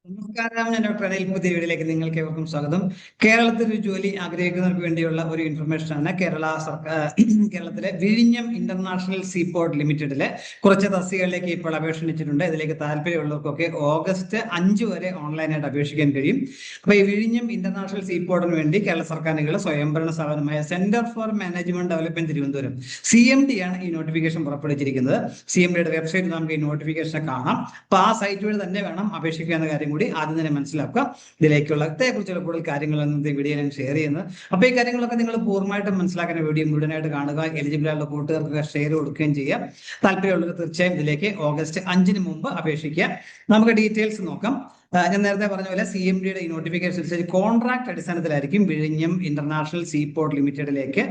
നമസ്കാരം, ഞാൻ ഡോക്ടർ അനിൽ. പുതിയ വീഡിയോയിലേക്ക് നിങ്ങൾക്ക് ഏവർക്കും സ്വാഗതം. കേരളത്തിൽ ഒരു ജോലി ആഗ്രഹിക്കുന്നവർക്ക് വേണ്ടിയുള്ള ഒരു ഇൻഫർമേഷൻ ആണ്. കേരളത്തിലെ വിഴിഞ്ഞം ഇന്റർനാഷണൽ സീപോർട്ട് ലിമിറ്റഡിലെ കുറച്ച് തസ്തികകളിലേക്ക് ഇപ്പോൾ അപേക്ഷ ക്ഷണിച്ചിട്ടുണ്ട്. ഇതിലേക്ക് താല്പര്യമുള്ളവർക്കൊക്കെ ഓഗസ്റ്റ് 5 വരെ ഓൺലൈനായിട്ട് അപേക്ഷിക്കാൻ കഴിയും. അപ്പൊ ഈ വിഴിഞ്ഞം ഇന്റർനാഷണൽ സീപോർട്ടിന് വേണ്ടി കേരള സർക്കാരിന്റെ സ്വയംഭരണ സ്ഥാപനമായ centre for management development Thiruvananthapuram CMD ആണ് ഈ നോട്ടിഫിക്കേഷൻ പുറപ്പെടുവിച്ചിരിക്കുന്നത്. CMDയുടെ വെബ്സൈറ്റിൽ നമുക്ക് ഈ നോട്ടിഫിക്കേഷൻ കാണാം. അപ്പൊ ആ സൈറ്റ് വഴി തന്നെ വേണം അപേക്ഷിക്കുക എന്ന കാര്യം കൂടി ആദ്യം തന്നെ മനസ്സിലാക്കുക. ഇതിലേക്കുള്ള കുറിച്ചുള്ള കൂടുതൽ കാര്യങ്ങൾ ഇന്നത്തെ വീഡിയോ ഞാൻ ഷെയർ ചെയ്യുന്നത്. അപ്പൊ ഈ കാര്യങ്ങളൊക്കെ നിങ്ങൾ പൂർണ്ണമായിട്ടും മനസ്സിലാക്കുന്ന വീഡിയോ മുഴുവനായിട്ട് കാണുക. എലിജിബിൾ ആയിട്ടുള്ള കൂട്ടുകാർക്ക് ഷെയർ കൊടുക്കുകയും ചെയ്യാം. താല്പര്യമുള്ളവർ തീർച്ചയായും ഇതിലേക്ക് ഓഗസ്റ്റ് 5 മുമ്പ് അപേക്ഷിക്കുക. നമുക്ക് ഡീറ്റെയിൽസ് നോക്കാം. ഞാൻ നേരത്തെ പറഞ്ഞ പോലെ CMDയുടെ ഈ നോട്ടിഫിക്കേഷൻ അനുസരിച്ച് കോൺട്രാക്ട് അടിസ്ഥാനത്തിലായിരിക്കും വിഴിഞ്ഞം ഇന്റർനാഷണൽ സീപോർട്ട് ലിമിറ്റഡിലേക്ക്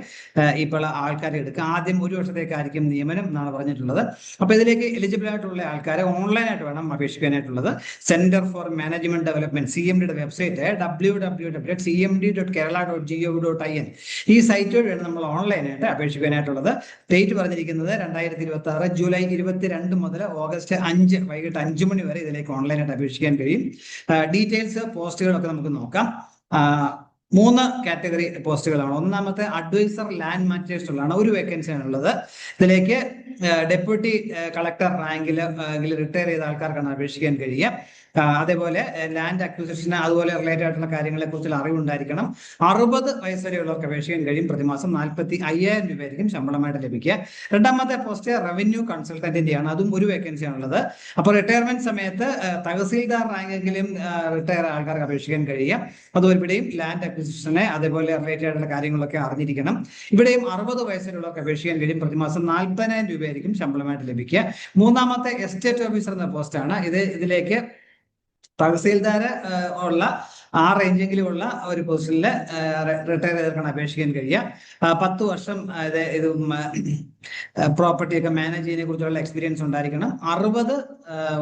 ഇപ്പോൾ ആൾക്കാരെ എടുക്കുക. ആദ്യം 1 വർഷത്തേക്കായിരിക്കും നിയമനം എന്നാണ് പറഞ്ഞിട്ടുള്ളത്. അപ്പൊ ഇതിലേക്ക് എലിജിബിൾ ആയിട്ടുള്ള ആൾക്കാരെ ഓൺലൈനായിട്ട് വേണം അപേക്ഷിക്കാനായിട്ടുള്ളത്. സെന്റർ ഫോർ മാനേജ്മെന്റ് ഡെവലപ്മെന്റ് CMDയുടെ വെബ്സൈറ്റ് www.cmd.kerala.gov.in ഈ സൈറ്റ് വഴി വേണം നമ്മൾ ഓൺലൈനായിട്ട് അപേക്ഷിക്കാനായിട്ടുള്ളത്. ഡേറ്റ് പറഞ്ഞിരിക്കുന്നത് 2026 ജൂലൈ 22 മുതൽ ഓഗസ്റ്റ് 5 വൈകിട്ട് 5 മണി വരെ ഇതിലേക്ക് ഓൺലൈനായിട്ട് അപേക്ഷിക്കാൻ കഴിയും. ഡീറ്റെയിൽസ് പോസ്റ്റുകളൊക്കെ നമുക്ക് നോക്കാം. 3 കാറ്റഗറി പോസ്റ്റുകളാണ്. ഒന്നാമത്തെ അഡ്വൈസർ ലാൻഡ് മാറ്റേഴ്സിലാണ്, ഒരു വേക്കൻസി ആണുള്ളത്. ഇതിലേക്ക് ഡെപ്യൂട്ടി കളക്ടർ റാങ്കിൽ റിട്ടയർ ചെയ്ത ആൾക്കാർക്കാണ് അപേക്ഷിക്കാൻ കഴിയുക. അതേപോലെ ലാൻഡ് അക്വിസിഷൻ അതുപോലെ റിലേറ്റഡ് ആയിട്ടുള്ള കാര്യങ്ങളെ കുറിച്ചുള്ള അറിവുണ്ടായിരിക്കണം. 60 വയസ്സ് വരെയുള്ളവർക്ക് അപേക്ഷിക്കാൻ കഴിയും. പ്രതിമാസം 45,000 രൂപയായിരിക്കും ശമ്പളമായിട്ട് ലഭിക്കുക. രണ്ടാമത്തെ പോസ്റ്റ് റവന്യൂ കൺസൾട്ടന്റിന്റെയാണ്, അതും ഒരു വേക്കൻസി ആണുള്ളത്. അപ്പോൾ റിട്ടയർമെന്റ് സമയത്ത് തഹസീൽദാർ റാങ്കെങ്കിലും റിട്ടയർ ആൾക്കാർക്ക് അപേക്ഷിക്കാൻ കഴിയുക. അതുപോലെയും ലാൻഡ് അക്വിസിഷനെ അതേപോലെ റിലേറ്റഡ് ആയിട്ടുള്ള കാര്യങ്ങളൊക്കെ അറിഞ്ഞിരിക്കണം. ഇവിടെയും 60 വയസ്സിലുള്ളവർക്ക് അപേക്ഷിക്കാൻ കഴിയും. പ്രതിമാസം 40,000 രൂപയായിരിക്കും ശമ്പളമായിട്ട് ലഭിക്കുക. മൂന്നാമത്തെ എസ്റ്റേറ്റ് ഓഫീസർ എന്ന പോസ്റ്റാണ്. ഇതിലേക്ക് തഹസീൽദാർ ഉള്ള ആ റേഞ്ചെങ്കിലും ഉള്ള ഒരു പൊസിഷനിൽ റിട്ടയർ ചെയ്തിട്ടാണ് അപേക്ഷിക്കാൻ കഴിയുക. 10 വർഷം ഇത് പ്രോപ്പർട്ടിയൊക്കെ മാനേജ് ചെയ്യുന്നതിനെ കുറിച്ചുള്ള എക്സ്പീരിയൻസ് ഉണ്ടായിരിക്കണം. 60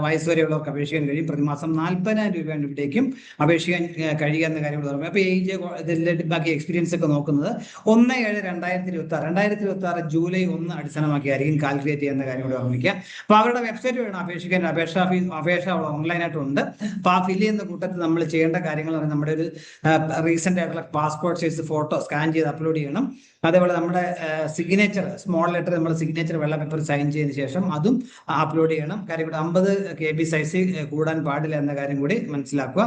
വയസ്സ് വരെയുള്ളവർക്ക് അപേക്ഷിക്കാൻ കഴിയും. പ്രതിമാസം 40,000 രൂപയാണ് ഇവിടേക്കും അപേക്ഷിക്കാൻ കഴിയുക എന്ന കാര്യം പറഞ്ഞു. അപ്പൊ ഏജ് ഇതിന്റെ ബാക്കി എക്സ്പീരിയൻസ് ഒക്കെ നോക്കുന്നത് 1/7/2026 ജൂലൈ 1 അടിസ്ഥാനമാക്കിയായിരിക്കും കാൽക്കുലേറ്റ് ചെയ്യുന്ന കാര്യം കൂടെ ഓർമ്മിക്കുക. അപ്പൊ അവരുടെ വെബ്സൈറ്റ് വേണം അപേക്ഷിക്കാൻ. അപേക്ഷ ഓൺലൈനായിട്ട് ഉണ്ട്. അപ്പൊ ആ ഫില്ല് ചെയ്യുന്ന കൂട്ടത്തിൽ നമ്മൾ ചെയ്യേണ്ട കാര്യങ്ങൾ നമ്മുടെ ഒരു റീസെന്റ് ആയിട്ടുള്ള പാസ്പോർട്ട് സൈസ് ഫോട്ടോ സ്കാൻ ചെയ്ത് അപ്ലോഡ് ചെയ്യണം. അതേപോലെ നമ്മുടെ സിഗ്നേച്ചർ സ്മോൾ ലെറ്റർ നമ്മുടെ സിഗ്നേച്ചർ വെള്ള പേപ്പർ സൈൻ ചെയ്തതിനു ശേഷം അതും അപ്ലോഡ് ചെയ്യണം. കാര്യം കൂടി 50 KB സൈസ് കൂടാൻ പാടില്ല എന്ന കാര്യം കൂടി മനസ്സിലാക്കുക.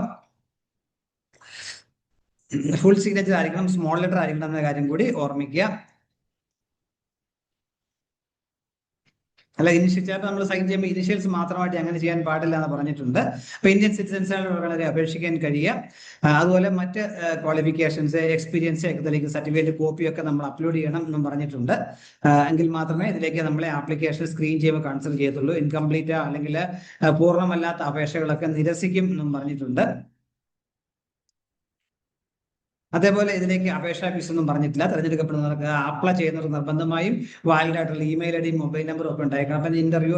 ഫുൾ സിഗ്നേച്ചർ ആയിരിക്കണം, സ്മോൾ ലെറ്റർ ആയിരിക്കണം എന്ന കാര്യം കൂടി ഓർമ്മിക്കുക. അല്ല, ഇനിഷ്യൽ നമ്മൾ സൈൻ ചെയ്യുമ്പോൾ ഇനിഷ്യൽസ് മാത്രമായിട്ട് അങ്ങനെ ചെയ്യാൻ പാടില്ല എന്ന് പറഞ്ഞിട്ടുണ്ട്. അപ്പൊ ഇന്ത്യൻ സിറ്റിസൺസിനെ അപേക്ഷിക്കാൻ കഴിയുക. അതുപോലെ മറ്റ് ക്വാളിഫിക്കേഷൻസ് എക്സ്പീരിയൻസ് ഇതിലേക്ക് സർട്ടിഫിക്കറ്റ് കോപ്പിയൊക്കെ നമ്മൾ അപ്ലോഡ് ചെയ്യണം എന്നും പറഞ്ഞിട്ടുണ്ട്. എങ്കിൽ മാത്രമേ ഇതിലേക്ക് നമ്മളെ ആപ്ലിക്കേഷൻ സ്ക്രീൻ ചെയ്യുമ്പോൾ കൺസിഡർ ചെയ്യത്തുള്ളൂ. ഇൻകംപ്ലീറ്റ് അല്ലെങ്കിൽ പൂർണ്ണമല്ലാത്ത അപേക്ഷകളൊക്കെ നിരസിക്കും എന്നും പറഞ്ഞിട്ടുണ്ട്. അതേപോലെ ഇതിലേക്ക് അപേക്ഷാ ഫീസ് ഒന്നും പറഞ്ഞിട്ടില്ല. തിരഞ്ഞെടുക്കപ്പെടുന്നവർക്ക് അപ്ലൈ ചെയ്യുന്നവർക്ക് നിർബന്ധമായും വാലിഡ് ആയിട്ടുള്ള ഇമെയിൽ ID മൊബൈൽ നമ്പറും ഒക്കെ ഉണ്ടായിരിക്കണം. അപ്പം ഇന്റർവ്യൂ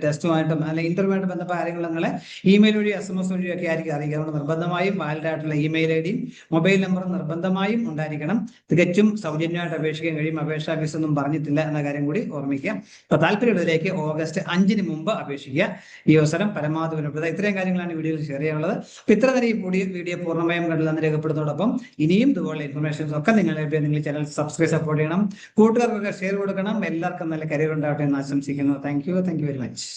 ടെസ്റ്റുമായിട്ടും അല്ലെങ്കിൽ ഇന്റർവ്യൂമായിട്ട് ബന്ധപ്പെട്ട കാര്യങ്ങൾ നിങ്ങളെ ഇമെയിൽ വഴി SMS വഴിയും ഒക്കെ ആയിരിക്കും അറിയിക്കുക. അതുകൊണ്ട് നിർബന്ധമായും വാലിഡ് ആയിട്ടുള്ള ഇമെയിൽ ID മൊബൈൽ നമ്പറും നിർബന്ധമായും ഉണ്ടായിരിക്കണം. തികച്ചും സൗജന്യമായിട്ട് അപേക്ഷിക്കാൻ കഴിയും. അപേക്ഷാ ഫീസ് ഒന്നും പറഞ്ഞിട്ടില്ല എന്ന കാര്യം കൂടി ഓർമ്മിക്കുക. അപ്പൊ താല്പര്യമുള്ളതിലേക്ക് ഓഗസ്റ്റ് 5 മുമ്പ് അപേക്ഷിക്കുക. ഈ അവസരം പരമാവധി വിലപ്പെടുത്തുക. ഇത്രയും കാര്യങ്ങളാണ് വീഡിയോയിൽ ഷെയർ ചെയ്യാനുള്ളത്. അപ്പൊ ഇത്ര നേരം ഈ വീഡിയോ പൂർണ്ണമായും കണ്ടില്ലെന്ന് രേഖപ്പെടുന്നതോടൊപ്പം ഇനിയും ഇതുപോലെ ഇൻഫർമേഷൻസ് ഒക്കെ നിങ്ങൾ ചാനൽ സബ്സ്ക്രൈബ് സപ്പോർട്ട് ചെയ്യണം. കൂട്ടുകാർക്കൊക്കെ ഷെയർ കൊടുക്കണം. എല്ലാവർക്കും നല്ല കരിയർ ഉണ്ടാവട്ടെ എന്ന് ആശംസിക്കുന്നു. Thank you very much.